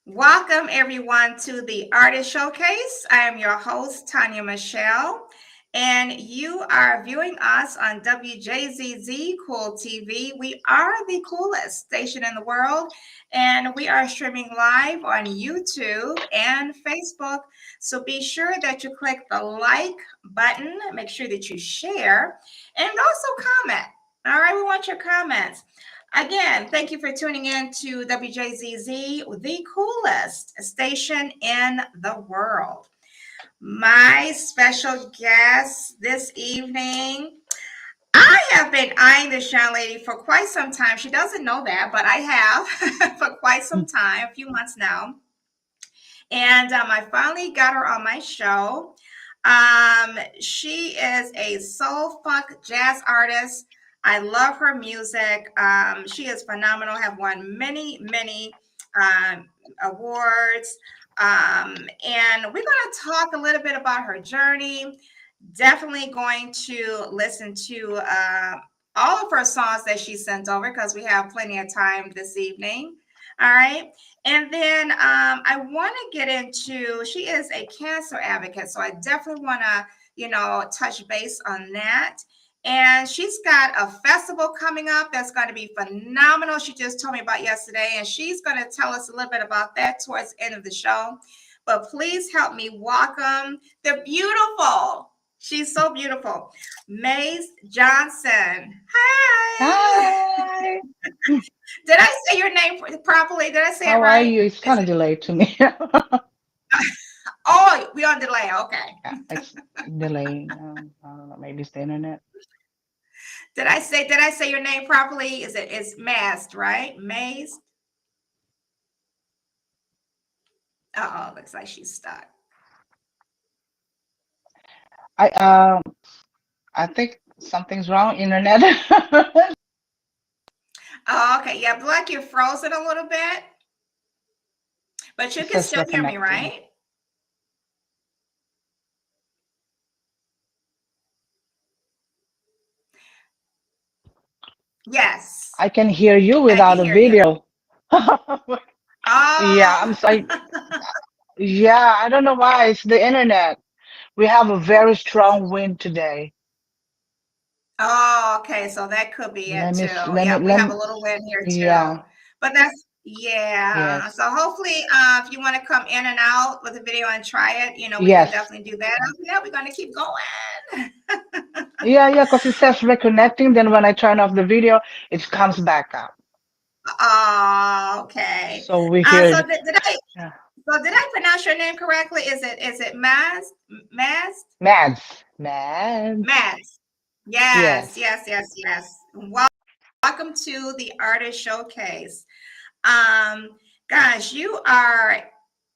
Welcome, everyone, to the Artist Showcase. I am your host, Tanya Michelle, and you are viewing us on WJZZ Cool TV. We are the coolest station in the world, and we are streaming live on YouTube and Facebook. So be sure that you click the like button, make sure that you share, and also comment. All right, we want your comments. Again, thank you for tuning in to WJZZ, the coolest station in the world. My special guest this evening, I have been eyeing this young lady for quite some time. She doesn't know that, but I have for quite some time, a few months now. And I finally got her on my show. She is a soul funk jazz artist. I love her music. She is phenomenal. Have won many awards. And we're going to talk a little bit about her journey. Definitely going to listen to all of her songs that she sent over because we have plenty of time this evening. All right. And then I want to get into, she is a cancer advocate. So I definitely want to, touch base on that. And she's got a festival coming up that's going to be phenomenal. She just told me about yesterday, and she's going to tell us a little bit about that towards the end of the show. But please help me welcome the beautiful, she's so beautiful, Maze Johnson. Hi. Hi. Did I say your name properly? Did I say it How are right? you? It's Is kind of it? delayed to me. Oh, we on delay. Yeah, Okay. it's delayed. I don't know. Maybe it's the internet. Did I say your name properly? It's Mazed, right? Mazed. Uh oh, looks like she's stuck. I I think something's wrong. Internet. Oh, okay. Yeah, like you're frozen a little bit, but you It can says still hear me, reconnecting. right? Yes, I can hear you I can without a hear you. video. Yeah, I'm Oh. sorry. Yeah, I don't know why. It's the internet. We have a very strong wind today. Oh, okay. So that could be it Let me, too. s- let me, Yeah, we let have me. a little wind here too. Yeah. But that's yeah. Yes. So hopefully, if you want to come in and out with the video and try it, we can Yes. definitely do that. After that, we're gonna keep going. Yeah, yeah, because it says reconnecting. Then when I turn off the video, it comes back up. Oh, okay. So we Uh, so heard, did, did I yeah, so did I pronounce your name correctly? Is it Maz? Maz? Mads, Mads. Maz. Yes, Yes, yes, yes, yes. Welcome to the Artist Showcase. Um, Guys, you are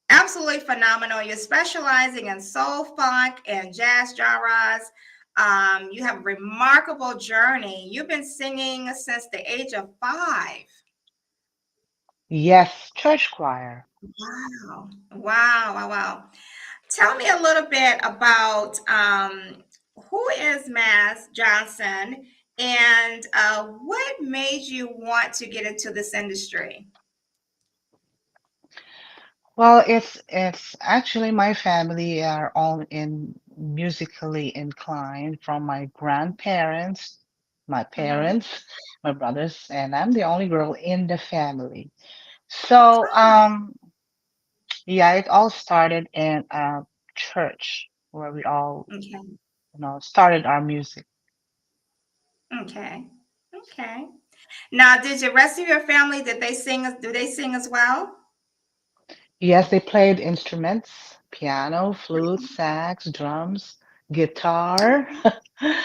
absolutely phenomenal. You're specializing in soul, funk, and jazz genres. You have a remarkable journey. You've been singing since the age of 5. yes, church choir. Wow. Wow. Wow. Wow. Tell me a little bit about who is Mass Johnson and what made you want to get into this industry? Well, it's actually my family are all in musically inclined from my grandparents, my Hmm. parents, my brothers, and I'm the only girl in the family. So, Oh, yeah, it all started in a church where we all, okay. started our music. Okay. Okay. Now, did the rest of your family, did they sing, do they sing as well? Yes, they played instruments, piano, flute, sax, drums, guitar. Yeah.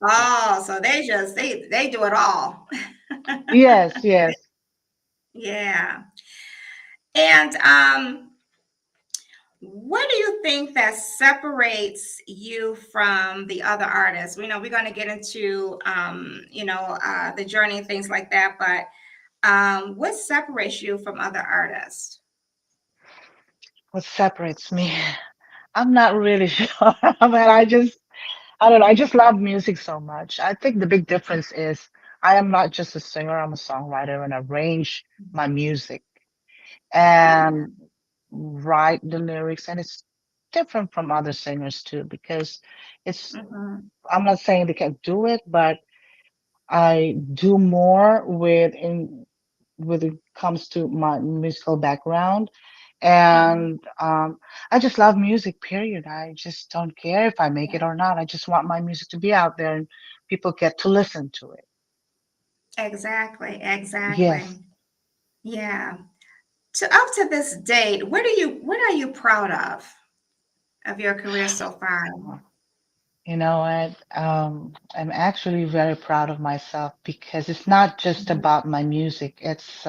Oh, so they do it all. Yes, yes. Yeah. And what do you think that separates you from the other artists? We know we're going to get into the journey and things like that, but what separates you from other artists? What separates me? I'm not really sure, but I don't know. I just love music so much. I think the big difference is I am not just a singer, I'm a songwriter and arrange my music. and write the lyrics. And it's different from other singers too, because it's, Mm-hmm. I'm not saying they can't do it, but I do more when it comes to my musical background. Mm-hmm. And I just love music, period. I just don't care if I make it or not. I just want my music to be out there and people get to listen to it. Exactly, exactly. Yes. Yeah. To up to this date, what are you proud of your career so far? You know what? I'm actually very proud of myself because it's not just Mhm. about my music. It's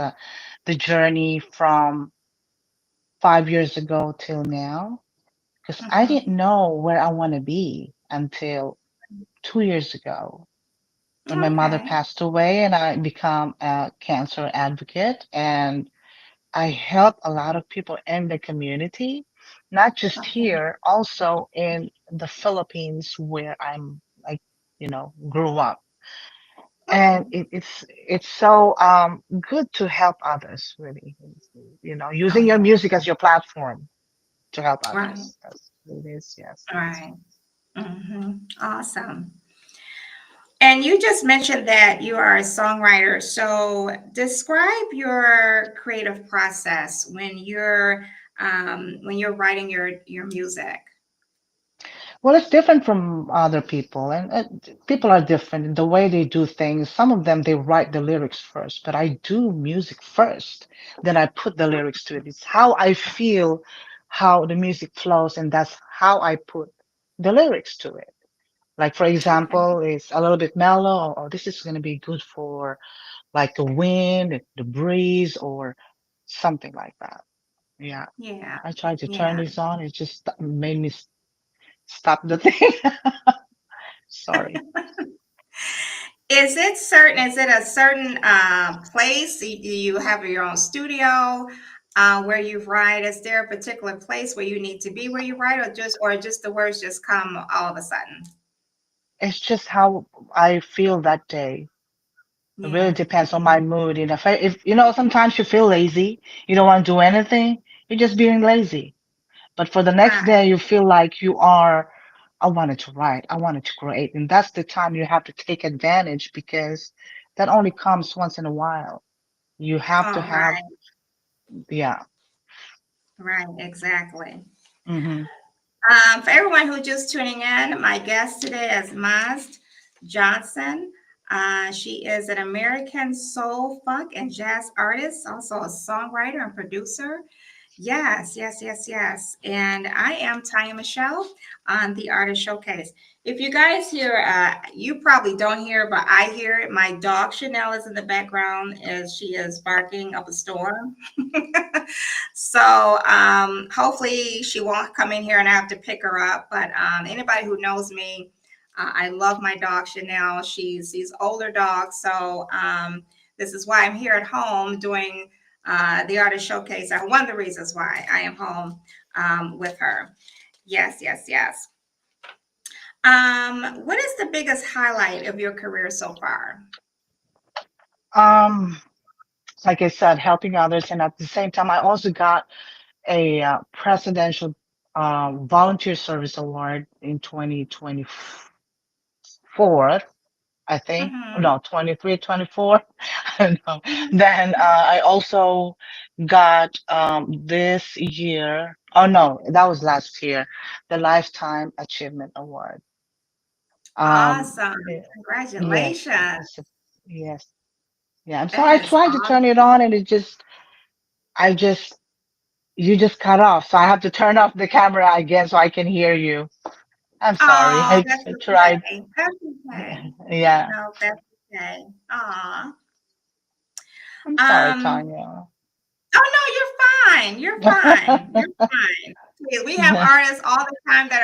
the journey from 5 years ago till now. Because I Mhm. didn't know where I want to be until 2 years ago when my mother Okay. passed away and I become a cancer advocate and I help a lot of people in the community, not just Okay. here, also in the Philippines where grew up. And Okay. it's so good to help others, really. Oh Using your yeah. music as your platform to help Right. others. That's what it is, yes. Right. Awesome. And you just mentioned that you are a songwriter. So describe your creative process when you're writing your music. Well, it's different from other people, and people are different in the way they do things. Some of them, they write the lyrics first, but I do music first, then I put the lyrics to it. It's how I feel, how the music flows, and that's how I put the lyrics to it. Like, for Okay. example, it's a little bit mellow, or this is going to be good for like the wind, the breeze, or something like that. Yeah. Yeah. I tried to turn Yeah. this on. It just made me stop the thing. Sorry. Is it a certain place? Do you have your own studio where you write? Is there a particular place where you need to be where you write, or just the words just come all of a sudden? It's just how I feel that day. It really Yeah. depends on my mood. And if sometimes you feel lazy, you don't want to do anything, you're just being lazy. But for the next Right. day, you feel like I wanted to write, I wanted to create. And that's the time you have to take advantage because that only comes once in a while. You have to Oh, have, right. yeah. Right. Exactly. Hmm. For everyone who just tuning in, my guest today is Mazd Johnson. She is an American soul, funk, and jazz artist, also a songwriter and producer. Yes, yes, yes, yes. And I am Tanya Michelle on the Artist Showcase. If you guys hear, you probably don't hear, but I hear it. My dog Chanel is in the background as she is barking up a storm. So hopefully she won't come in here and I have to pick her up. But anybody who knows me, I love my dog Chanel. She's older dog, so this is why I'm here at home doing the artist showcase. One of the reasons why I am home with her. Yes, yes, yes. What is the biggest highlight of your career so far? Um, like I said, helping others. And at the same time, I also got a presidential volunteer service award in 2024, I think. Mm-hmm. No, 23, 24. I don't know. Mm-hmm. Then I also got this year, oh no, that was last year, the Lifetime Achievement Award. Awesome. Eh, yes, Congratulations. yes. Yeah, I'm sorry. That I is tried to awesome. turn it on and I just, you just cut off. So I have to turn off the camera again so I can hear you. I'm sorry. Oh, I, that's I tried. okay. That's okay. Yeah. No, that's okay. Aw. I'm sorry, Um, Tanya. oh no, you're fine. You're fine. You're fine. We have artists all the time that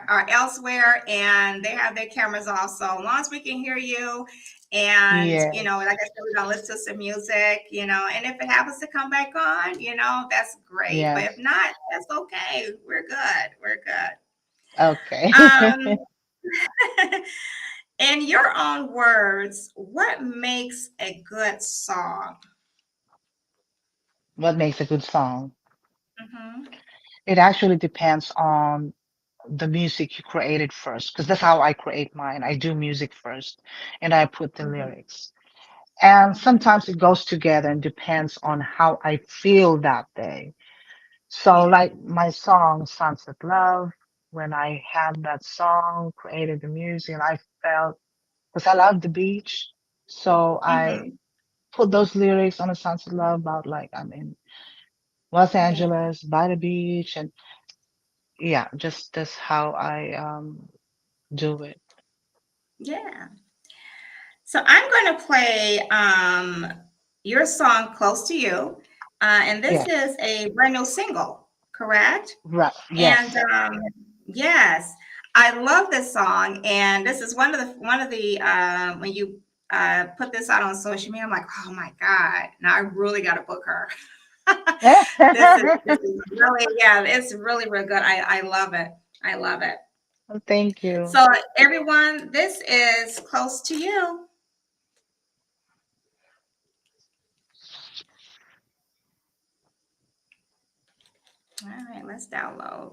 are elsewhere and they have their cameras off. So as long as we can hear you and like I Yes. said, we're gonna listen to some music, and if it happens to come back on, that's great. But if Yes. not, that's okay. We're good. We're good. Okay. Um, in your own words, what makes a good song? what makes a good song? Mm-hmm. It actually depends on the music you created first, because that's how I create mine. I do music first and I put the Mm-hmm. lyrics. And Mm-hmm. sometimes it goes together and depends on how I feel that day. So Yeah. like my song Sunset Love, when I had that song, created the music, and I felt, because I love the beach. So I Mm-hmm. put those lyrics on a Sunset Love about like I'm in Los Yeah. Angeles by the beach, and yeah, just that's how I do it. Yeah. So I'm going to play your song "Close to You," and this Yeah, is a brand new single, correct? right. And Yes. yes, I love this song, and this is one of the when you put this out on social media, I'm like, oh my god, now I really got to book her. This is really, yeah, it's really real good. I love it. I love it. Thank you. So everyone, this is "Close to You." All right, let's download.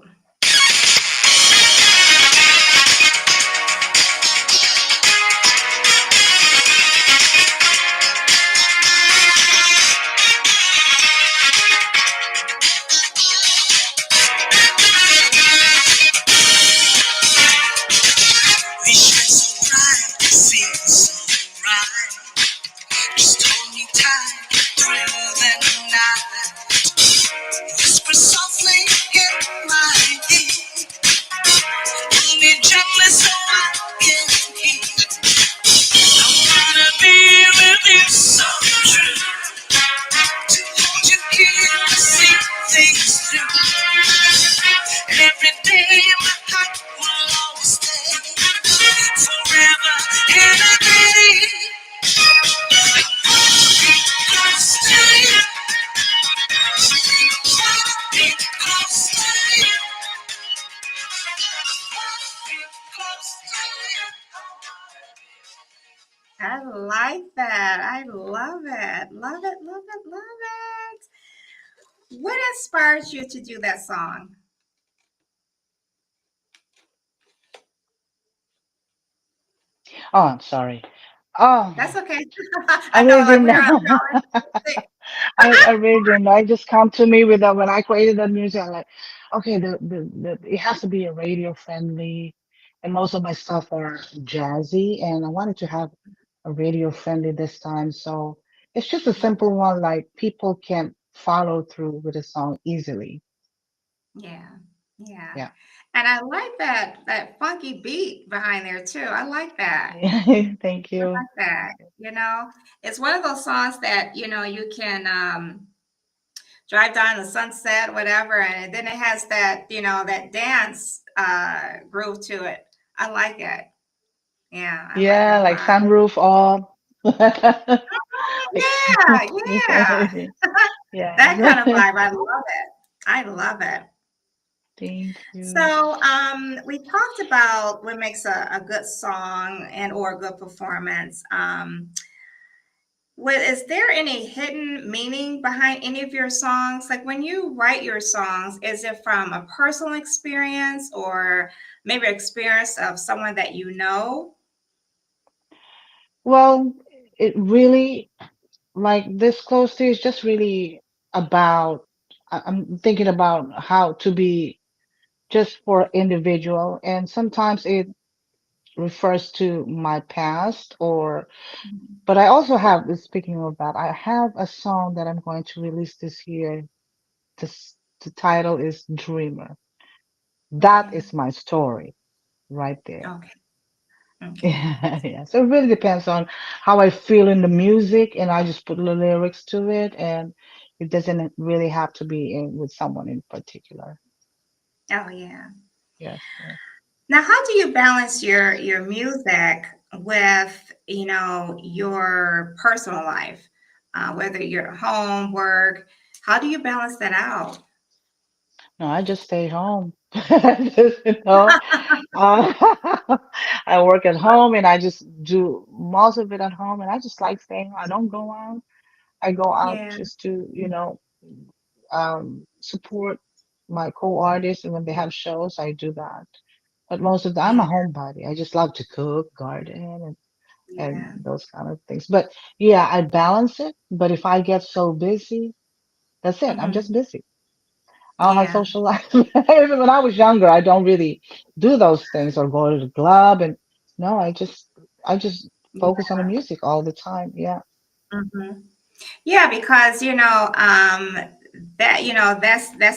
We shine so bright, it seems so right. Just hold me tight through the night. Whisper softly in my ear. Hold me gently so I can hear. I wanna be with you so true. To hold you here to see things through. Every day my heart will always stay. Forever and a day. Close to you. Be close to you. Close to you. I like that. I love it. Love it, love it, love it. What inspires you to do that song? Oh, I'm sorry. Oh, That's okay. I I know, really like didn't we know. always think, I really didn't know. It just come to me with that when I created that music. I'm like, okay, the it has to be a radio friendly, and most of my stuff are jazzy, and I wanted to have a radio friendly this time. So it's just a love simple one, like people can follow through with a song easily. it. Yeah, yeah. Yeah. And I like that funky beat behind there too. I like that. Thank I you. like that. You know, it's one of those songs that, you can drive down the sunset, whatever, and then it has that, that dance groove to it. I like it. Yeah, I like it Yeah, a like lot. sunroof all. Like, Yeah, yeah. That kind of yes. vibe. I love it. I love it. Thank you. So, we talked about what makes a good song and or a good performance. Is there any hidden meaning behind any of your songs? Like when you write your songs, is it from a personal experience or maybe experience of someone that you know? Well, it really, like this close to is just really about, I'm thinking about how to be just for individual. And sometimes it refers to my past or, but I also have, speaking of that, I have a song that I'm going to release this year. The title is Dreamer. That Okay. is my story right there. Okay. Okay. Yeah, yeah. So it really depends on how I feel in the music, and I just put the lyrics to it, and it doesn't really have to be in with someone in particular. Oh yeah. Yes, yes. Now, how do you balance your music with, your personal life, whether you're at home, work? How do you balance that out? No, I just stay home. Just, uh, I work at home, and I just do most of it at home, and I just like staying home. I don't go out. I go out Yeah. just to, support my co-artists, and when they have shows, I do that. But most of the, I'm a Yeah. homebody. I just love to cook, garden, and Yeah. those kind of things. But yeah, I balance it. But if I get so busy, that's it. I'm just Hmm. busy. I don't have Yeah. social life. Even when I was younger, I don't really do those things or go to the club. And no, I just focus on the music all the time. Yeah. Yeah. Yeah, because that's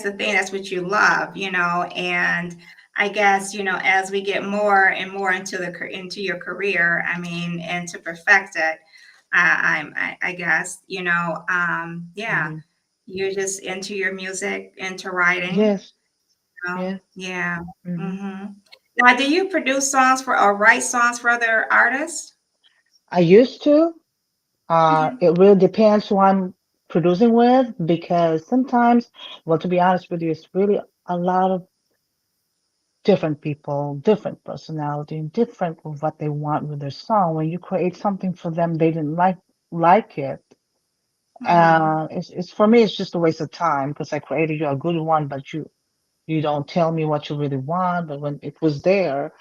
the thing. That's what you love, and I guess as we get more and more into your career, I mean, and to perfect it, I guess yeah, Hmm. you're just into your music, into writing, Yes. Yes. yeah. Hmm. Hmm. Now, do you produce songs for or write songs for other artists? I used to. Okay. It really depends who I'm producing with because sometimes, well, to be honest with you, it's really a lot of different people, different personality, and different of what they want with their song. When you create something for them, they didn't like it. Hmm. It's for me, it's just a waste of time because I created you a good one, but you don't tell me what you really want. But when it was there,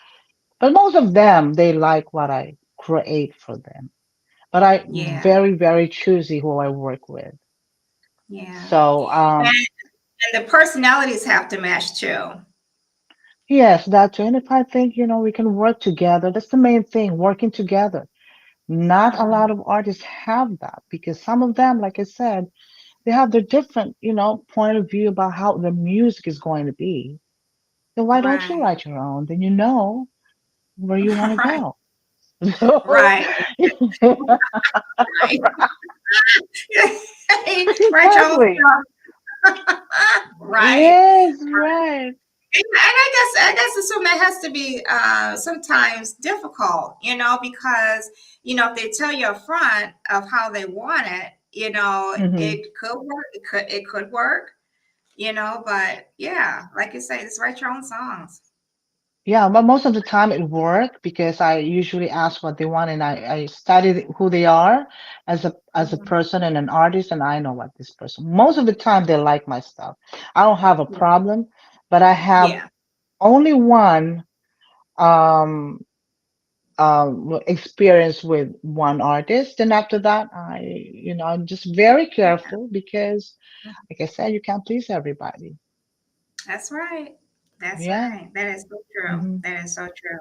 but most of them they like what I create for them. But I Yeah. very choosy who I work with. Yeah. So And the personalities have to match too. yes, that too. And if I think, we can work together, that's the main thing, working together. Not a lot Mhm. of artists have that because some of them, like I said, they have their different, point of view about how the music is going to be. Then why don't you Right. write your own? Then you know where you want to Right. go. So, Right. Right. Write your own exactly. stuff. Right. Yes, right. And I guess assume that has to be sometimes difficult, because if they tell you up front of how they want it, Hmm. it could work. It could work, but yeah, like you say, just write your own songs. Yeah, but most of the time it worked because I usually ask what they want and I study who they are as a Mhm. person and an artist and I know what this person. Most of the time they like my stuff. I don't have a Yeah. problem, but I have Yeah. only one um experience with one artist and after that I'm just very careful because like I said, you can't please everybody. That's right. That's Yeah. right. That is so true. Hmm. That is so true.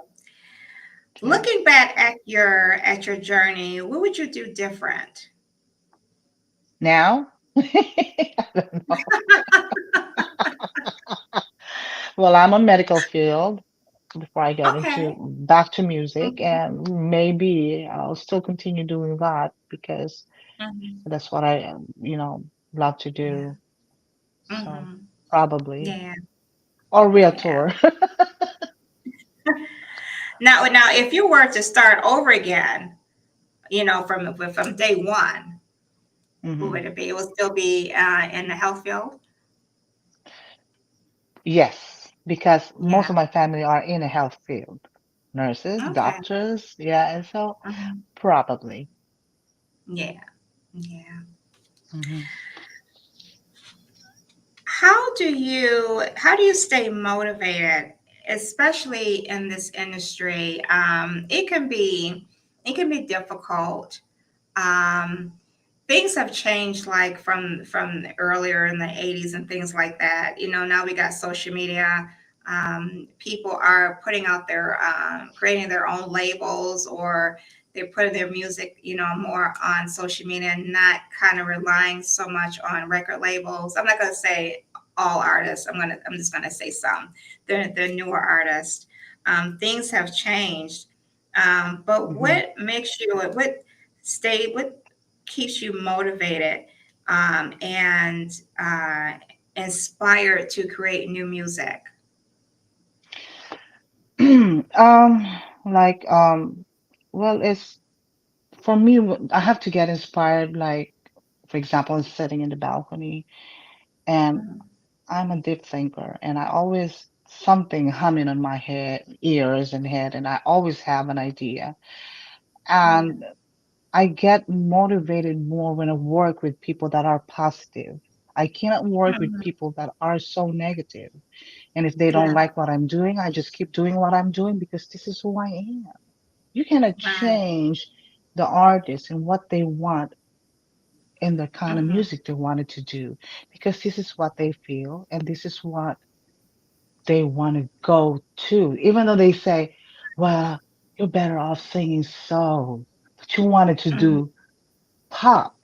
Yeah. Looking back at your journey, what would you do different? Now, I don't know. Well, I'm on medical field before I get Okay. into back to music, Mhm. and maybe I'll still continue doing that because Mhm. that's what I, love to Yeah. do. So Hmm. probably Yeah. or Yeah. realtor. Now, if you were to start over again, from day one, what Hmm. would it be? It would still be in the health field. Yes, because most Yeah. of my family are in a health field, nurses, Okay. doctors, yeah, and so Hmm. probably. Yeah. Yeah. Hmm. How do you stay motivated, especially in this industry? It can be difficult. Um, Things have changed, like from earlier in the 80s and things like that. Now we got social media. People are putting out creating their own labels, or they're putting their music, more on social media, and not kind of relying so much on record labels. I'm not going to say all artists. I'm just going to say some. The newer artists. Things have changed. But Hmm. what keeps you motivated, and inspired to create new music? Like, well, it's for me, I have to get inspired, like, for example, sitting in the balcony, and I'm a deep thinker, and I always something humming on my ears and head, and I always have an idea. Yeah. And I get motivated more when I work with people that are positive. I cannot work with Mhm. people that are so negative. And if they don't Yeah. like what I'm doing, I just keep doing what I'm doing because this is who I am. You cannot Right. change the artist and what they want and the kind of Mhm. music they wanted to do because this is what they feel and this is what they want to go to. Even though they say, well, you're better off singing soul, but you wanted to Mhm. do pop.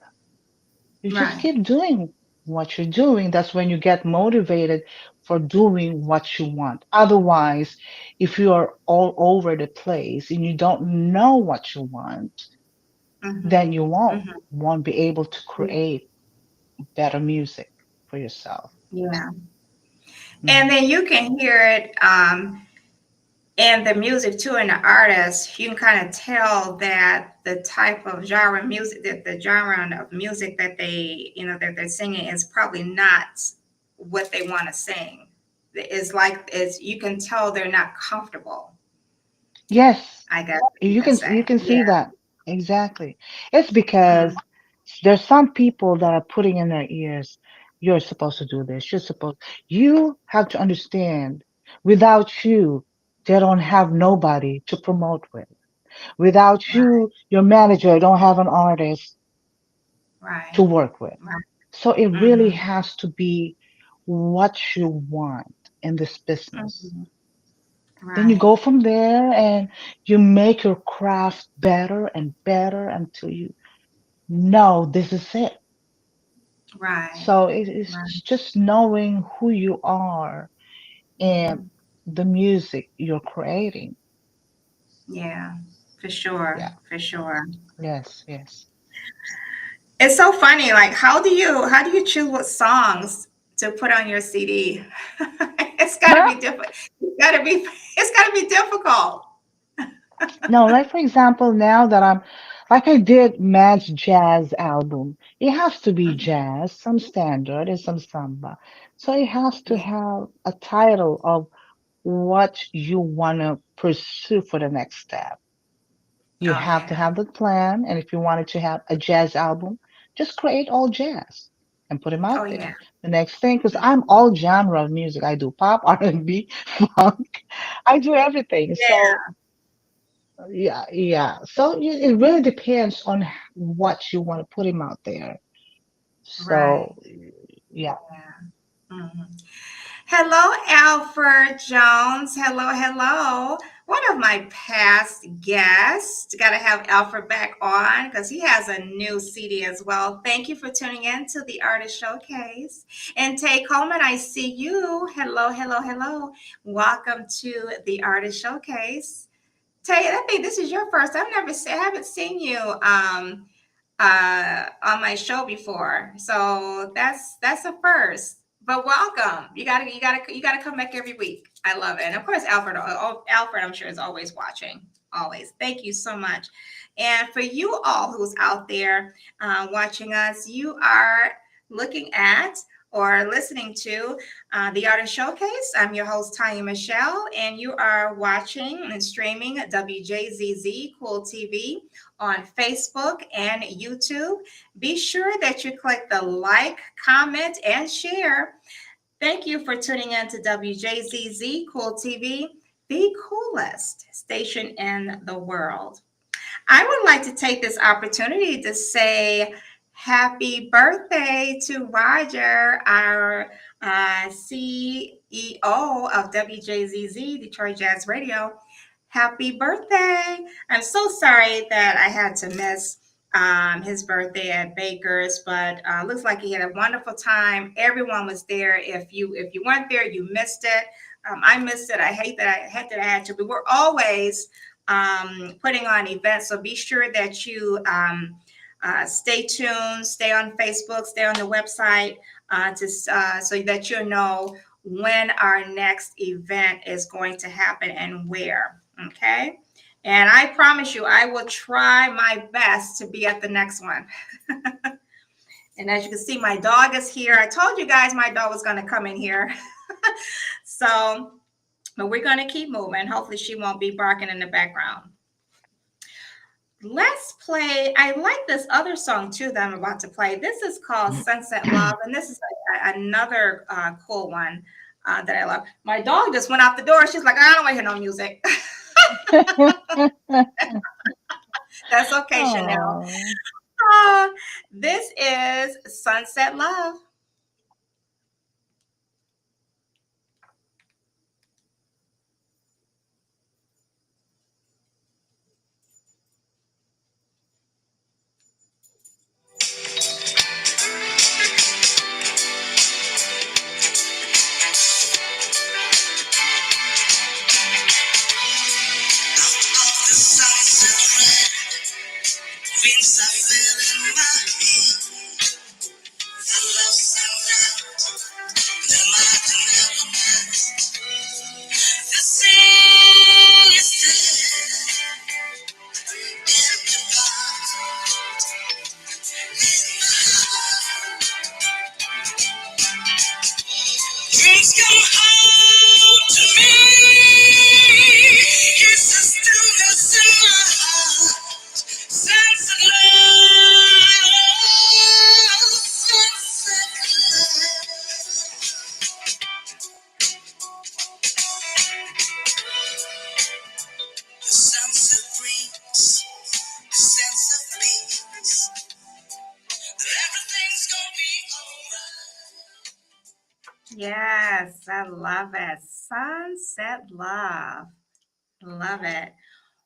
You just Right. keep doing what you're doing. That's when you get motivated for doing what you want. Otherwise, if you are all over the place and you don't know what you want, Mhm. then you won't Mhm. won't be able to create better music for yourself. Yeah. And Mhm. then you can hear it in the music too, and the artist. You can kind of tell that the type of genre of music, that the genre of music that they, that they're singing is probably not what they want to sing. It's like it's you can tell they're not comfortable. Yes, I guess you you can you say. can Yeah. see that. Exactly. It's Mm. because there's some people that are putting in their ears, you're supposed to do this. You have to understand, without you, they don't have nobody to promote with. Without Right. you, your manager don't have an artist to Right. work with. Right. So it really Mm-hmm. has to be what you want in this business. Mm-hmm. Then you Right. go from there and you make your craft better and better until you know this is it. Right. So it's Right. just knowing who you are and Mhm. the music you're creating. Yeah. For sure. Yeah. For sure. Yes. Yes. It's so funny. Like, how do you choose what songs to put on your CD? It's got to be different. It's got to be. It's got to be difficult. No, like for example, now that like I did Mad's jazz album, it has to be Mhm. jazz, some standard and some samba. So it has to Yeah. have a title of what you want to pursue for the next step. You Oh have to yeah. have the plan, and if you wanted to have a jazz album, just create all jazz and put them Oh out yeah. there. The next thing, because I'm Mhm. all genre of music. I do pop, R&B, funk. I do everything. Yeah. So yeah, yeah. So it really depends on what you want to put him out there. Right. So yeah. Yeah. Mhm. Hello, Alfred Jones. Hello, hello. One of my past guests. Got to have Alfred back on because he has a new CD as well. Thank you for tuning in to the Artist Showcase. And Tay Coleman, I see you. Hello, hello, hello. Welcome to the Artist Showcase. Tay, I think this is your first. I haven't seen you on my show before. So that's a first. But welcome. You gotta come back every week. I love it. And of course, Alfred. Alfred, I'm sure is always watching. Always. Thank you so much. And for you all who's out there watching us, you are looking at or listening to the Artist Showcase. I'm your host, Tanya Michelle, and you are watching and streaming WJZZ Cool TV on Facebook and YouTube. Be sure that you click the like, comment, and share. Thank you for tuning in to WJZZ Cool TV, the coolest station in the world. I would like to take this opportunity to say happy birthday to Roger, our CEO of WJZZ, Detroit Jazz Radio. Happy birthday. I'm so sorry that I had to miss his birthday at Baker's, but looks like he had a wonderful time. Everyone was there. If you weren't there, you missed it. I missed it. I had to. But we're always putting on events. So be sure that you stay tuned, stay on Facebook, stay on the website so that you'll know when our next event is going to happen and where. Okay. And I promise you, I will try my best to be at the next one. And as you can see, my dog is here. I told you guys my dog was going to come in here. So, but we're going to keep moving. Hopefully, she won't be barking in the background. let's play. I like this other song too that I'm about to play. This is called Sunset Love, and this is another cool one that I love. My dog just went out the door. She's like, I don't want to hear no music. That's okay, Chanel. Oh, Uh, this is Sunset Love. Dreams come home to me. It's the stillness in my heart. Sense of love. Sunset love. The sunset brings a sense of peace. That everything's gonna be alright. Yes, I love it. Sunset Love. Love it.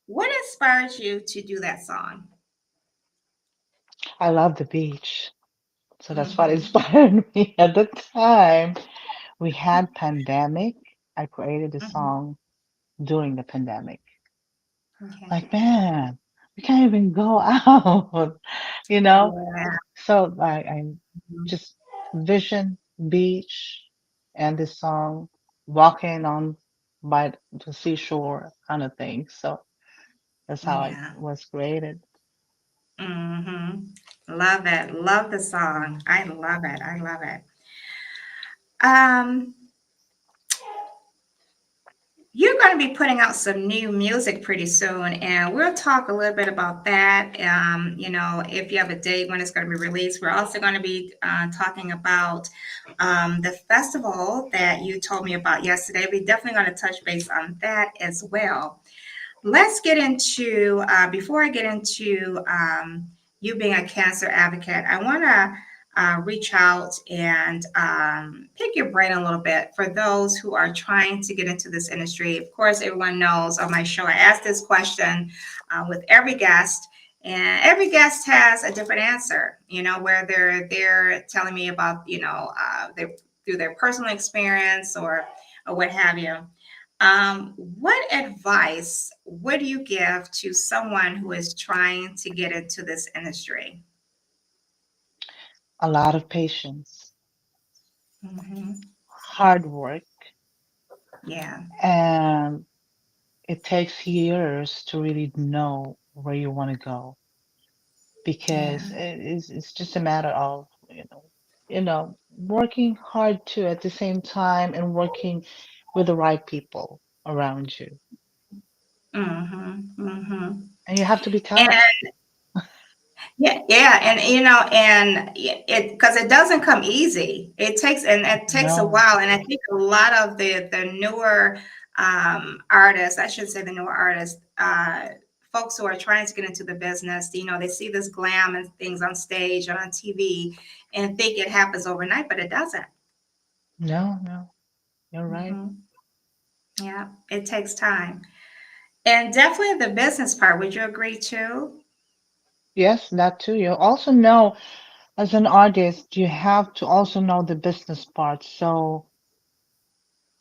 What inspired you to do that song? I love the beach. So that's what Mm-hmm. inspired me at the time. We had pandemic. I created the Mm-hmm. song during the pandemic. Okay. Like, man, we can't even go out, you know? Yeah. So I just vision beach and this song walking on by the seashore kind of thing. So that's how it Yeah. was created. Mm-hmm. Love it. Love the song. I love it. I love it. Um, You're going to be putting out some new music pretty soon, and we'll talk a little bit about that. If you have a date when it's going to be released, we're also going to be talking about the festival that you told me about yesterday. We're definitely going to touch base on that as well. Let's get into, before I get into you being a cancer advocate, I want to reach out and pick your brain a little bit for those who are trying to get into this industry. Of course, everyone knows on my show, I ask this question with every guest. And every guest has a different answer, where they're telling me about, through their personal experience or what have you. What advice would you give to someone who is trying to get into this industry? A lot of patience, Hmm. hard work, Yeah, and it takes years to really know where you want to go yeah, because it's just a matter of, working hard too at the same time and working with the right people around you. And you have to be and tough. yeah, yeah, and it because it doesn't come easy. It takes a No, while, and I think a lot of the newer artists, I should say the newer artists, folks who are trying to get into the business, they see this glam and things on stage or on TV, and think it happens overnight, but it doesn't. no, no, you're right. Hmm. Yeah, it takes time, and definitely the business part. Would you agree too? Yes, that too. You also know, as an artist, you have to also know the business part. So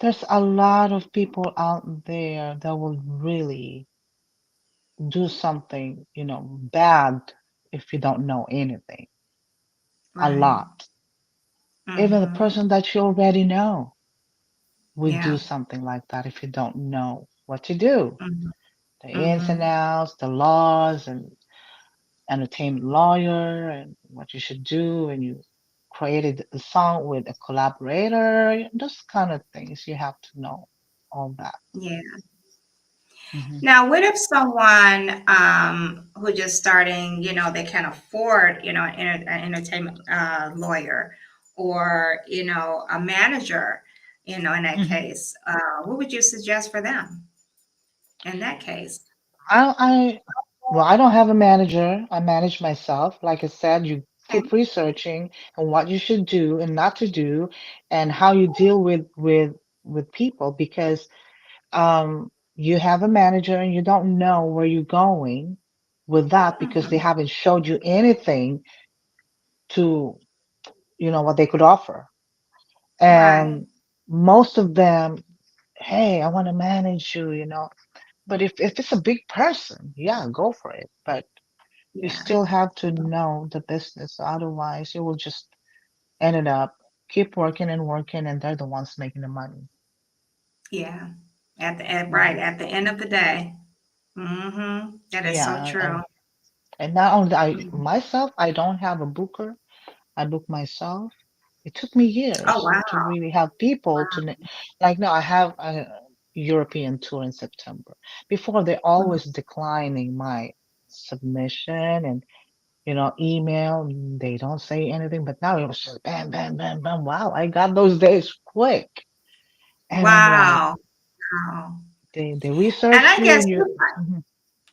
there's a lot of people out there that will really do something, bad if you don't know anything. A Right. lot. Even the Hmm. person that you already know would do Yeah. something like that if you don't know what to do. Hmm. The ins and Hmm. outs, the laws, and entertainment lawyer, and what you should do, and you created a song with a collaborator, those kind of things. You have to know all that. Yeah. Hmm. Now, what if someone who just starting, they can't afford, an entertainment lawyer or, a manager, in that Hmm. case, what would you suggest for them in that case? I well, I don't have a manager. I manage myself. Like I said, you Okay. keep researching and what you should do and not to do, and how you deal with people because you have a manager and you don't know where you're going with that because they Mhm. haven't showed you anything to what they could offer. Right. And most of them, hey, I want to manage you. But if it's a big person, yeah, go for it. But you Yeah. still have to know the business. Otherwise, you will just end it up keep working and working, and they're the ones making the money. Yeah. Yeah, Right at the end of the day. Mm-hmm. That is so yeah, true. and not only I Mhm. myself, I don't have a booker. I book myself. It took me Oh years wow. to really have people to like. No, I have a European tour in September. Before, they're Mhm. always declining my submission and email. They don't say anything, but now it was just bam, bam, bam, bam. Wow, I got those days quick. And I'm like, Wow. Wow. they And research I you guess and you. Mhm.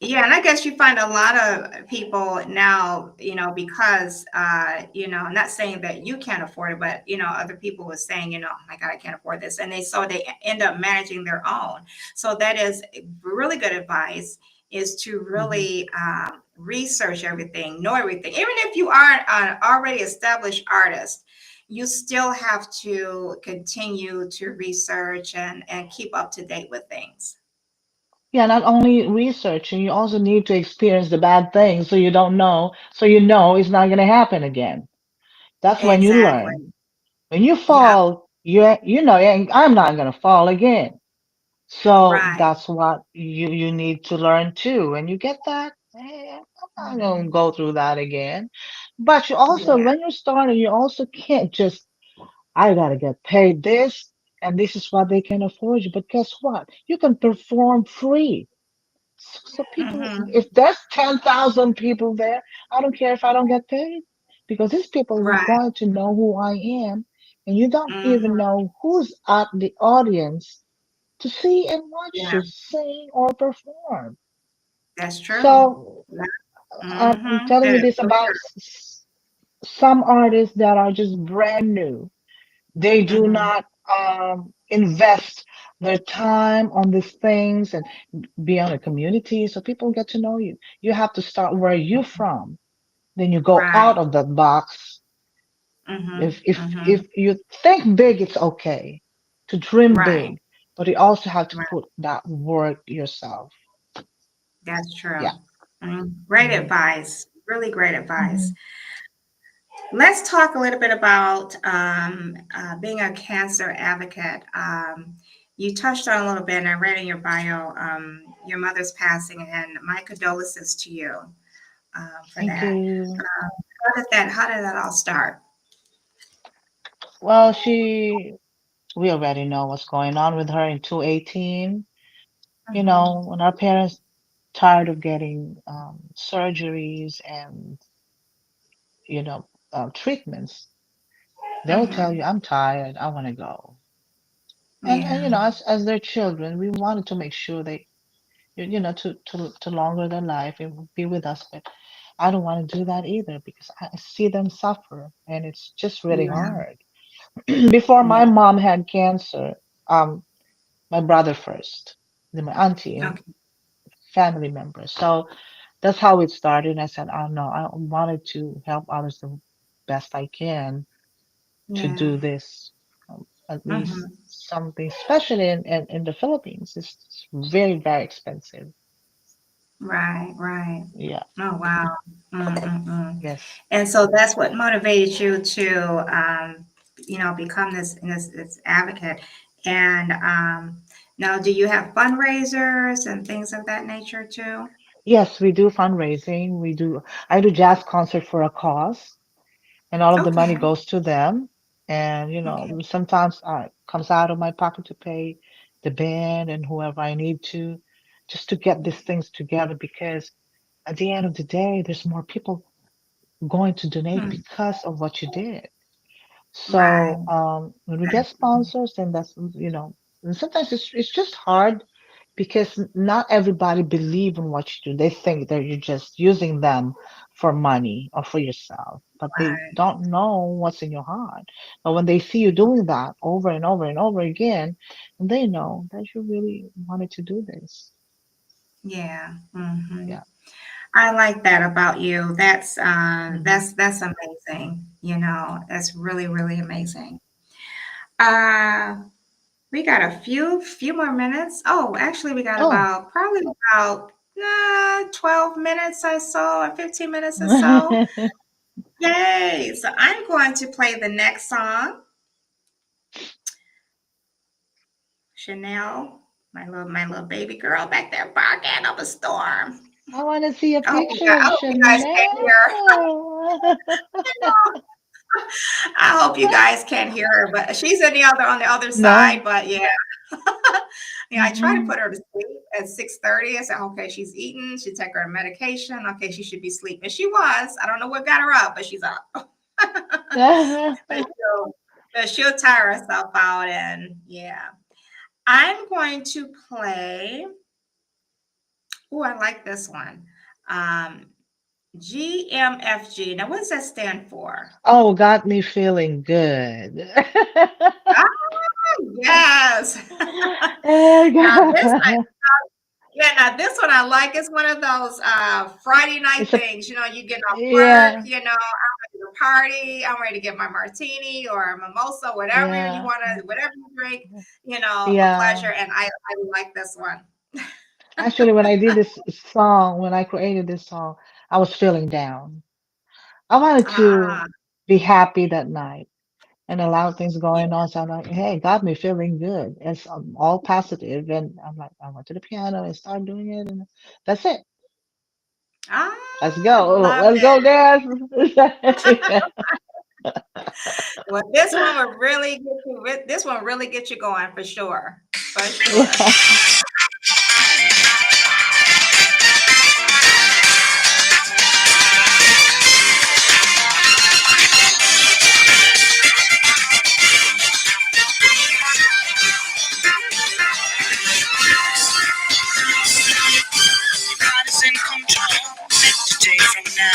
Yeah, and I guess you find a lot of people now, because, I'm not saying that you can't afford it, but, other people were saying, oh my God, I can't afford this. And they end up managing their own. So that is really good advice is to Mhm. really research everything, know everything. Even if you are an already established artist, you still have to continue to research and keep up to date with things. Yeah, not only researching, you also need to experience the bad things so you know it's not going to happen again. That's when you Exactly. learn. When you Yeah. fall, I'm not going to fall again. So Right. that's what you need to learn too. When you get that, hey, I'm not going to Mhm. go through that again. But you also, Yeah. when you're starting, you also can't just, I got to get paid this, and this is what they can afford you. But guess what? You can perform free. So people, Mhm. if there's 10,000 people there, I don't care if I don't get paid because these people were Right. going to know who I am, and you don't even Mhm. know who's at the audience to see and watch Yeah, you sing or perform. that's true. So Yeah. I'm Mhm. telling That you is this so about some artists that are just brand new. They true. do Mhm. not invest their time on these things and be on a community so people get to know you. You have to start where you're from. Then you go out Right. of that box. Mhm. If Mhm. you think big, it's okay to dream Right. big, but you also have to Right. put that work yourself. That's true. Yeah. Great Hmm. advice. Really great advice. Hmm. Let's talk a little bit about being a cancer advocate. You touched on a little bit, and I read in your bio your mother's passing, and my condolences to you for Thank that. you. How did that all start? Well, we already know what's going on with her in 2018. Mhm. When our parents tired of getting surgeries and you know treatments, they'll tell you, Mhm. "I'm tired. I want to go." And Yeah. as their children, we wanted to make sure they to longer their life and be with us. But I don't want to do that either because I see them suffer, and it's just really Yeah. hard. Before my Yeah. mom had cancer, um, my brother first, then my auntie and Okay. family members. So that's how it started. I said, oh no, I wanted to help others the best I can to Yeah. do this. At least Mhm. something, especially in the Philippines, it's very, very expensive. Right. Right. Yeah. Oh wow. Mm-mm-mm. Yes. And so that's what motivated you to, become this advocate. And now, do you have fundraisers and things of that nature too? Yes, we do fundraising. I do jazz concert for a cause, and all of the money Okay. goes to them. And, Okay. sometimes comes out of my pocket to pay the band and whoever I need to just to get these things together because at the end of the day, there's more people going to donate Hmm. because of what you did. Right. So when we get sponsors, then that's and sometimes it's just hard because not everybody believe in what you do. They think that you're just using them for money or for yourself, but they Right. don't know what's in your heart. But when they see you doing that over and over and over again, they know that you really wanted to do this. Yeah. Hmm. Yeah. I like that about you. Hmm. That's amazing. You know, that's really, really amazing. Uh, we got a few more minutes. Oh, actually, we got Oh. about probably about 12 minutes or so, or 15 minutes or so. Yay! So I'm going to play the next song, Chanel, my little baby girl back there barking up a storm. I want to see a picture of I hope you guys can Chanel. hear. I hope you guys can hear her, but she's in the other on the other side. No. But yeah, yeah. I try to Mm-mm. put her to sleep at 6:30. I said, okay, she's eating. She take her medication. Okay, she should be sleeping. She was. I don't know what got her up, but she's up. but she'll, but she'll tire herself out, and yeah. I'm going to play. Oh, I like this one. Um, GMFG. Now, what does that stand for? Oh, got me feeling good. Ah, yes. Oh, Now this God. Yeah, now this one I like. It's one of those Friday night It's a, things. You know, you get off work, yeah, you know, I'm ready to party, I'm ready to get my martini or a mimosa, whatever you yeah, want to, whatever you drink, you know, for yeah. pleasure. And I like this one. Actually, when I did this song, when I created this song, I was feeling down. I wanted to Ah, be happy that night and a lot of things yeah. going on. So I'm like, hey, it got me feeling good. It's all positive. And I'm like, I went to the piano and started doing it. And that's it. Ah, Let's I go. love Let's go it. dance. Well, this one will really get you. This one really get you going for sure. For sure. Yeah. God is in control. Today from now,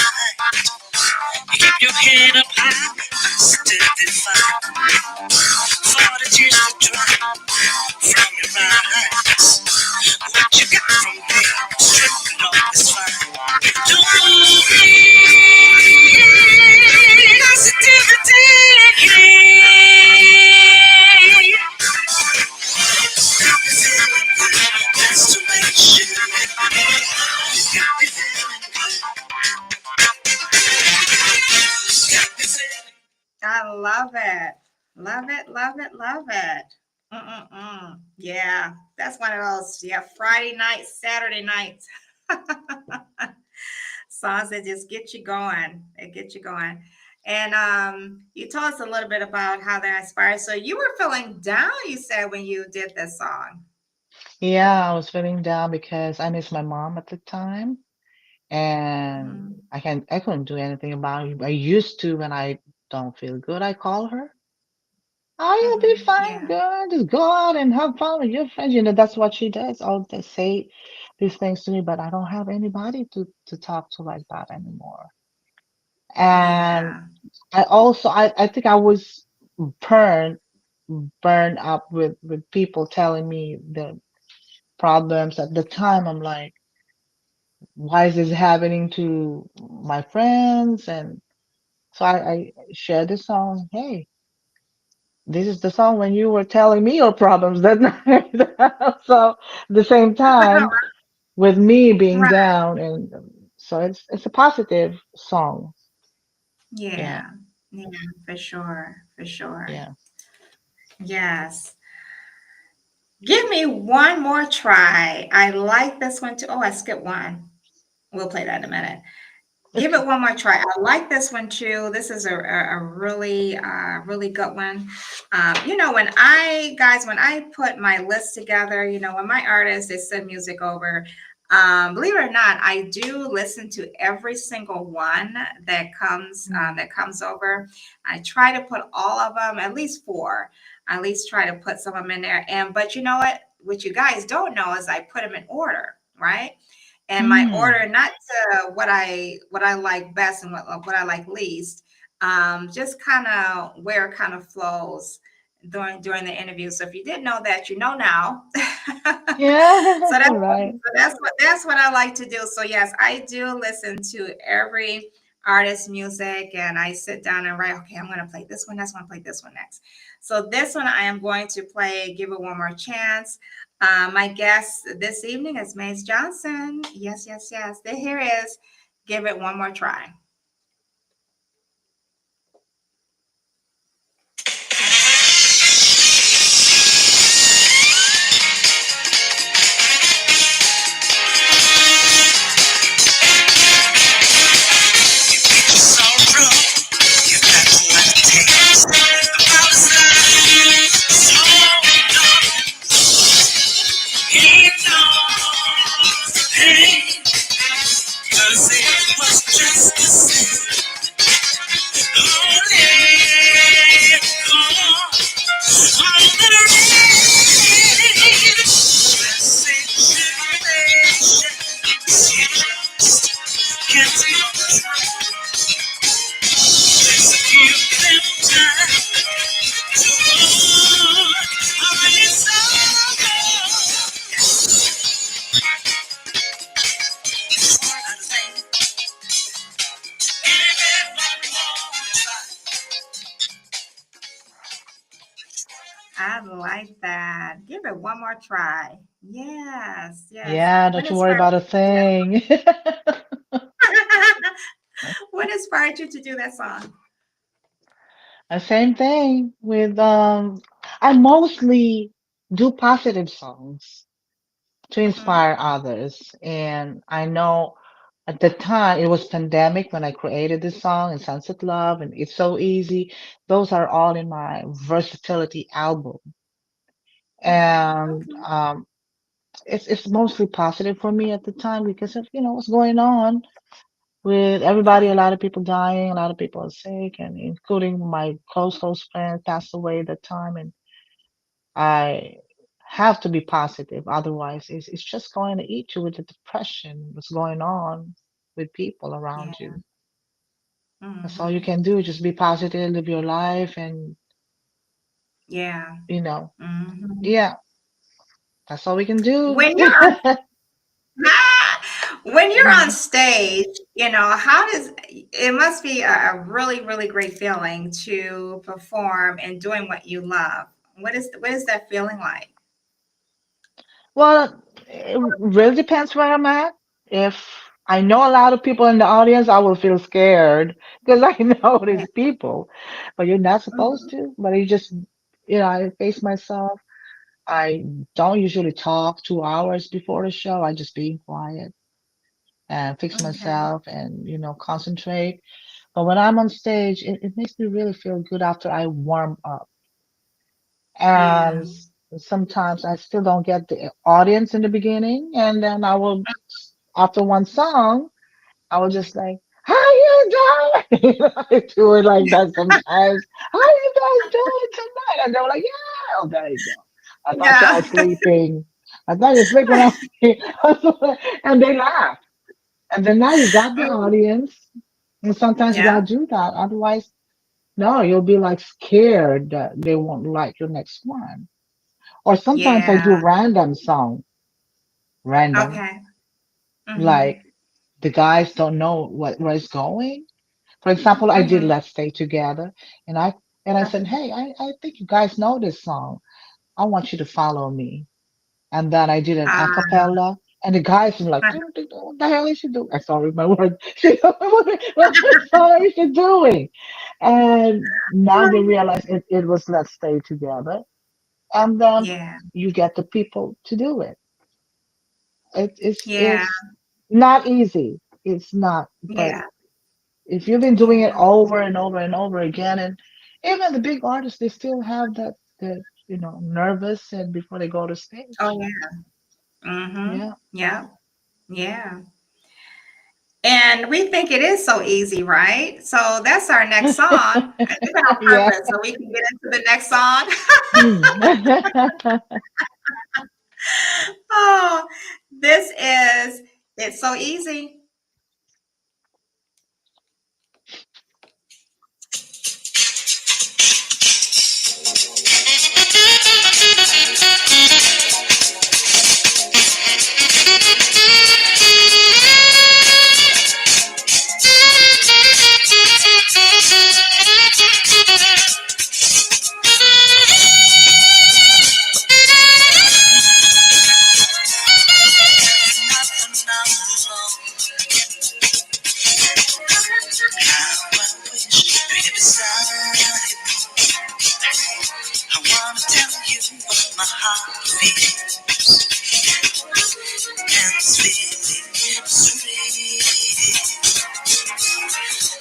you keep your head up high, still be fine. For the tears that drop from your eyes, what you got from me, stripping off is fine. Don't be positivity. That's the way it should I love it. Love it, love it, love it. Mm-mm-mm. Yeah, that's one of those, yeah, Friday nights, Saturday nights. Songs that just get you going. They get you going. And you told us a little bit about how that inspired. So you were feeling down, you said, when you did this song. Yeah, I was feeling down because I missed my mom at the time and Mhm. I couldn't do anything about it. I used to when I don't feel good, I call her. Oh, you'll be fine, Yeah. girl. Just go out and have fun with your friends. That's what she does. All they say these things to me, but I don't have anybody to talk to like that anymore. And Yeah. I think I was burned burned up with people telling me the problems at the time. I'm like, why is this happening to my friends? And so I shared this song. Hey, this is the song when you were telling me your problems that night. So at the same time, with me being Right. down, and so it's a positive song. Yeah, Yeah. Yeah, for sure. For sure. yeah. Yes. Give me one more try. I like this one too. Oh, I skipped one. We'll play that in a minute. Give it one more try. I like this one too. This is a really really good one. When I put my list together, when my artists they send music over, believe it or not, I do listen to every single one Mm. that comes over. I try to put all of them, at least four. At least try to put some of them in there. And but you know what? What you guys don't know is I put them in order, right? And my Mm. order, not to what I like best and what I like least, just kind of where it kind of flows during the interview. So if you didn't know that, you know now. Yeah, So right. that's what I like to do. So yes, I do listen to every artist's music, and I sit down and write. Okay, I'm going to play this one. That's going to play this one next. So this one I am going to play. Give it one more chance. My guest this evening is Maze Johnson. Yes, yes, yes. There here is. Give it one more try. I like that. Give it one more try. Yes, yes. Yeah, What don't you worry inspired about a you to do thing. that? What inspired you to do that song? The same thing with I mostly do positive songs to Hmm. inspire others. And I know at the time it was pandemic when I created this song and Sunset Love and It's So Easy. Those are all in my versatility album. Okay, And okay. it's mostly positive for me at the time because of, what's going on with Oh everybody. A yeah, lot of people dying, a lot of people are sick, and including my close friend passed away at that time. And I have to be positive. Otherwise, it's just going to eat you with the depression, what's going on with people around yeah. you. That's all you Hmm. can do. Just be positive, live your life, and, Yeah. you know, Hmm. yeah, that's all we can do. When you're on when you're on Mhm. stage, how does it must be a really, really great feeling to perform and doing what you love. What is that feeling like? Well, it really depends where I'm at. If I know a lot of people in the audience, I will feel scared because I know Yeah. these people, but you're not supposed Mhm. to. But you just, I face myself. I don't usually talk 2 hours before the show. I just be quiet and fix Okay. myself and, concentrate. But when I'm on stage, it makes me really feel good after I warm up. And Yeah. sometimes I still don't get the audience in the beginning. And then after one song, I was just like, how you doing? I do it like that sometimes. How you guys doing tonight? And they were like, yeah. Oh, there you go. I thought y'all Yeah. was sleeping. I thought you were sleeping when I was here. And they laugh. And then now you got the Mhm. audience. And sometimes you Yeah. gotta do that. Otherwise, no, you'll be like scared that they won't like your next one. Or sometimes I do Yeah. random song, random. Okay. Like Mhm. the guys don't know where it's going. For example, I did Mhm. Let's Stay Together and I said, Okay. hey, I think you guys know this song. I want you to follow me. And then I did an a Uh, cappella and the guys were like, what the hell is she doing? I sorry, my word. What the song is she doing? And now they realize it was Let's Stay Together. And then yeah. you get the people to do it. Yeah. It's not easy. It's not, but Yeah. If you've been doing it Yeah. over and over and over again, and even the big artists, they still have that nervous and before they go to Oh stage. yeah. Mm-hmm. Yeah. Yeah. Yeah. And we think it is so easy, right? So that's our next song. I did it on Yeah. purpose so we can get into the next song. Oh, this is It's So Easy. I wanna tell you what my heart feels, and it's feeling sweet.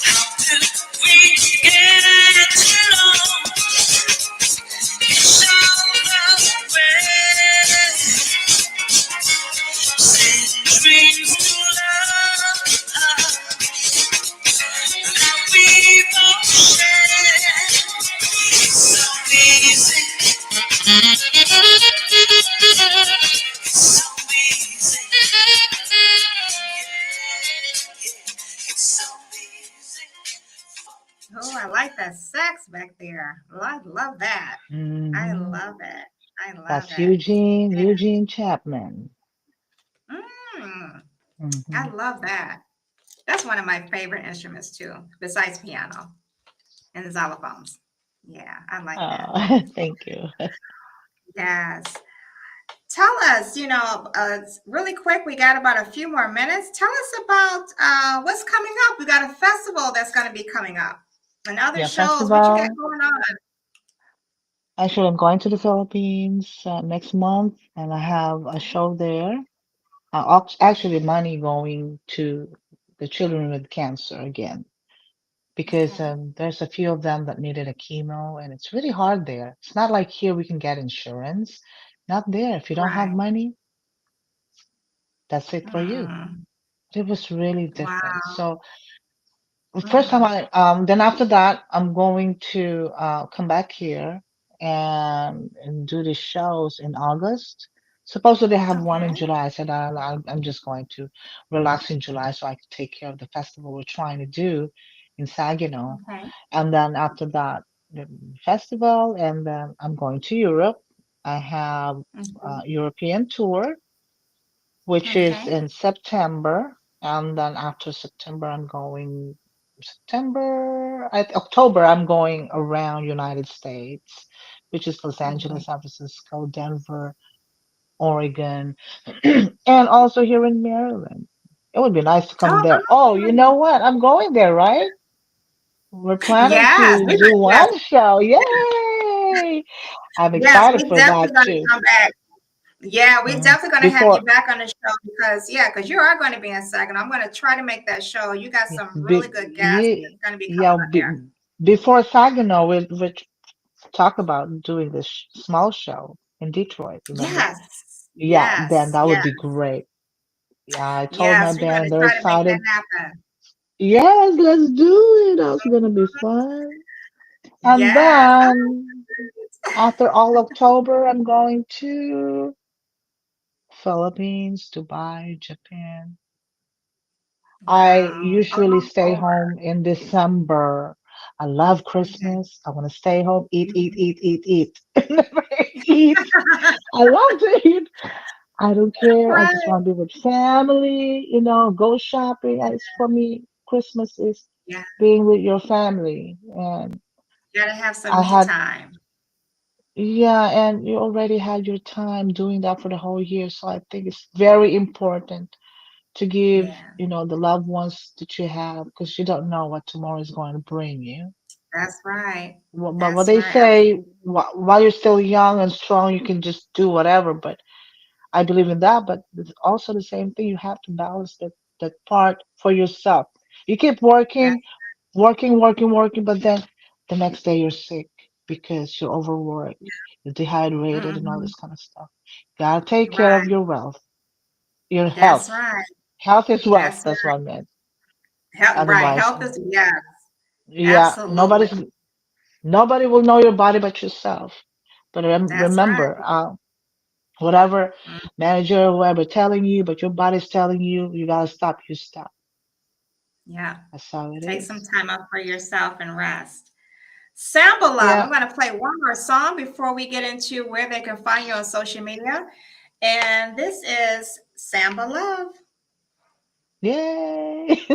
How could we get along? It's all the way. Send dreams to love that we both share. It's so easy. It's so easy. It's so easy. Oh, I like that sax back there. I love that. I Hmm. love it. I love That's it. Eugene Chapman. Mm, I Hmm. love that. That's one of my favorite instruments too, besides piano and the xylophones. Yeah, I like that. Oh, thank you. Yes. Tell us, really quick, we got about a few more minutes. Tell us about what's coming up. We got a festival that's going to be coming up and other Yeah, shows. What you got festival. going on? Actually, I'm going to the Philippines next month, and I have a show there. Actually, money going to the children with cancer again, because Okay. there's a few of them that needed a chemo, and it's really hard there. It's not like here we can get insurance. Not there. If you don't have Right. money, that's it for you. Mm, It was really different. wow. So first time Mm, then after that, I'm going to come back here and do the shows in August. Supposedly I have one in okay. July. I said I'm just going to relax in July so I can take care of the festival we're trying to do in Saginaw. Okay. And then after that, the festival, and then I'm going to Europe. I have a Mhm. European tour which is Okay. in September. And then after September, I'm going October, I'm going around United States, which is Los Okay. Angeles, San Francisco, Denver, Oregon, and also here in Maryland. It would be nice to come Oh, there. Oh, you know what? I'm going there, right? We're planning yes. to do Yes. one show. Yay! I'm Yes. excited We for definitely that going to too. come back. Yeah, we're Mm. definitely going to have you Before, back on the show because you are going to be in Saginaw. I'm going to try to make that show. You got yeah, some really good guests that's going to be coming yeah, on there. before Saginaw, we talk about doing this small show in Detroit, remember? Yes. Yeah, then Yes. that would Yes. be great. Yeah, I told my Yes. We're going band, to they're try to make that excited. happen. Yes, let's do it. That's gonna be fun. And Yes. then after all October, I'm going to Philippines, Dubai, Japan. I Wow. usually All stay over. home in December. I love Okay. Christmas. I want to stay home, eat, eat, Mhm. eat, eat, eat. Never eat. I love to eat. I don't care. I just Right. want to be with family, go shopping. It's for me, Christmas is Yeah. being with your family. And You got to have some I me had, time. yeah, and you already had your time doing that for the whole year. So I think it's very important to give, Yeah. the loved ones that you have because you don't know what tomorrow is going to bring you. That's right. But what That's they right. say, while you're still young and strong, you can just do whatever. But I believe in that, but it's also the same thing. You have to balance that part for yourself. You keep That, working, but then the next day you're sick because you're overworked, you're dehydrated, and all mm-hmm. this kind of stuff. Gotta take care of Right. your wealth, your That's health. right. Health is wealth. That's That's right. what I meant. Right. Otherwise, Health is, yeah, yeah, absolutely. nobody will know your body but yourself. But That's right. remember, whatever Mm, manager or whoever telling you, but your body's telling you, you gotta stop. You stop. yeah. That's how it Take some is. time up for yourself and rest. Samba Love. I'm Yeah. going to play one more song before we get into where they can find you on social media. And this is Samba Love. Yay.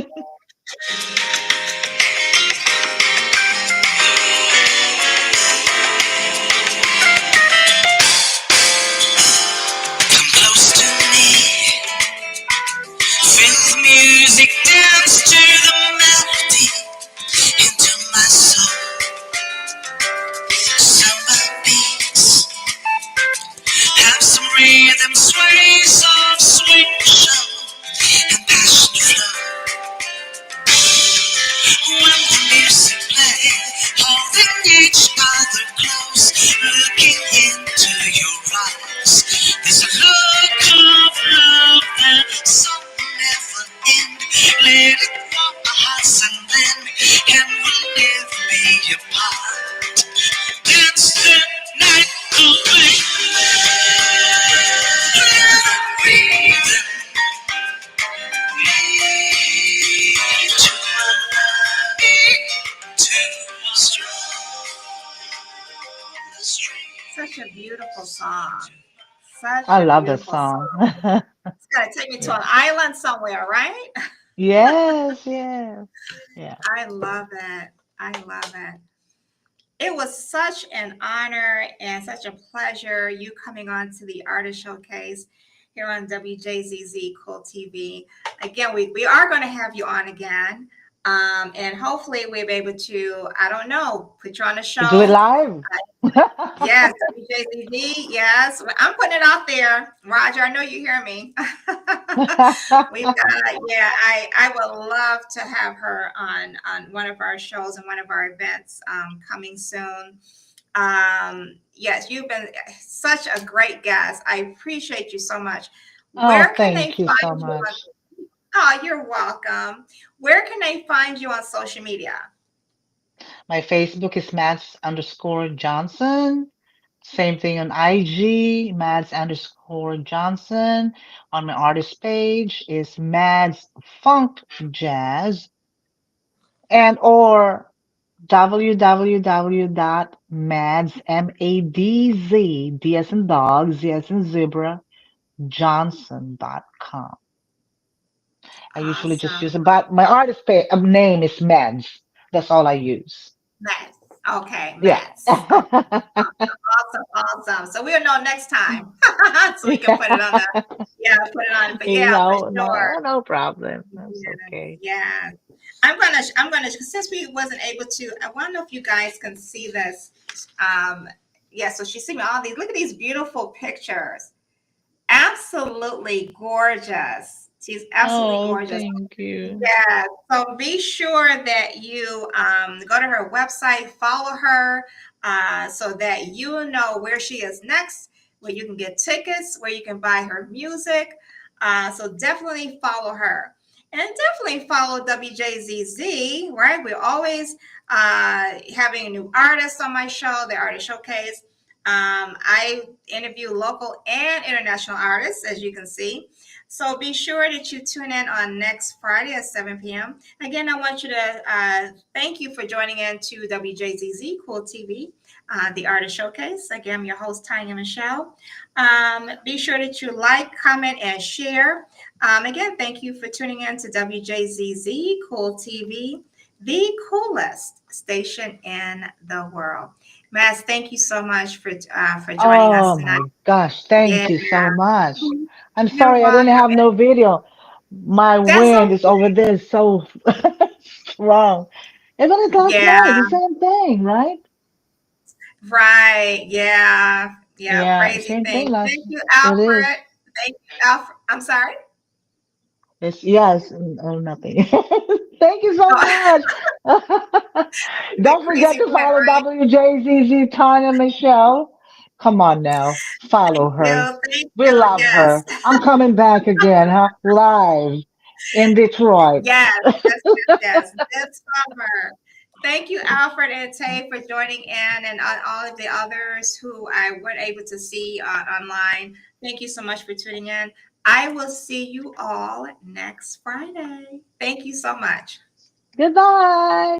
Come close to me. Feel the music, dance to the melody into my soul. Samba beats have some rhythm, sway, soft, sweet soul and passion flow. When the music plays, holding each other close, looking into your eyes. There's a look of love that's so never end. Let it warm our hearts and then, and we'll never be apart. Dance the night away. Let it breathe. Such a beautiful song. Such I a love that beautiful song. song. It's got to take me to an Yeah. island somewhere, right? Yes, yes. Yeah. I love it. I love it. It was such an honor and such a pleasure you coming on to the Artist Showcase here on WJZZ Cool TV. Again, we are going to have you on again. And hopefully we'll be able to, I don't know, put you on a To do it show. live. Yes, WJZD. Yes, I'm putting it out there, Roger. I know you hear me. We've got, yeah. I would love to have her on one of our shows and one of our events coming soon. Yes, you've been such a great guest. I appreciate you so much. Oh, Where can they thank you so find you on? much. Oh, you're welcome. Where can they find you on social media? My Facebook is Mads_Johnson. Same thing on IG, Mads_Johnson. On my artist page is Mads Funk Jazz and or www.mads, M-A-D-Z, D as in dog, Z as in zebra, Johnson.com. I usually just use Awesome. it, but my artist name is Mads. That's all I use. Mats. Okay, Yeah. Mats. Okay. Awesome, awesome. So we'll know next time. So we can put it on the, Yeah. yeah, put it on. But yeah, for No, sure. no problem. That's Yeah, okay. yeah. I'm gonna, since we wasn't able to, I want to know if you guys can see this. Um, yeah, so she sent me all these. Look at these beautiful pictures. Absolutely gorgeous. She's absolutely Oh, gorgeous. thank you. Yeah, so be sure that you go to her website, follow her, so that you know where she is next, where you can get tickets, where you can buy her music. So definitely follow her. And definitely follow WJZZ, right? We're always having a new artist on my show, the Artist Showcase. I interview local and international artists, as you can see. So be sure that you tune in on next Friday at 7 p.m. Again, I want you to thank you for joining in to WJZZ Cool TV, the Artist Showcase. Again, I'm your host, Tanya Michelle. Be sure that you like, comment, and share. Again, thank you for tuning in to WJZZ Cool TV, the coolest station in the world. Mass, thank you so much for joining us Oh tonight. my gosh, Yeah, thank you so much. I'm you're sorry I didn't welcome. have no video. My That's wind is over okay. there so strong. Even it's last night, Yeah, the same thing, right? right. Yeah, yeah. Yeah, Crazy same thing thing. last Thank you, it is. Alfred. Thank you, Alfred. I'm sorry. It's yes, oh nothing. Thank you so much. The Don't forget crazy to went follow right. WJZZ Tanya Michelle. Come on now, follow her. Will, thank We you. love Yes. her. I'm coming back again, huh? Live in Detroit. Yes, yes, yes, yes. This summer. Thank you, Alfred and Tay, for joining in, and all of the others who I weren't able to see online. Thank you so much for tuning in. I will see you all next Friday. Thank you so much. Goodbye.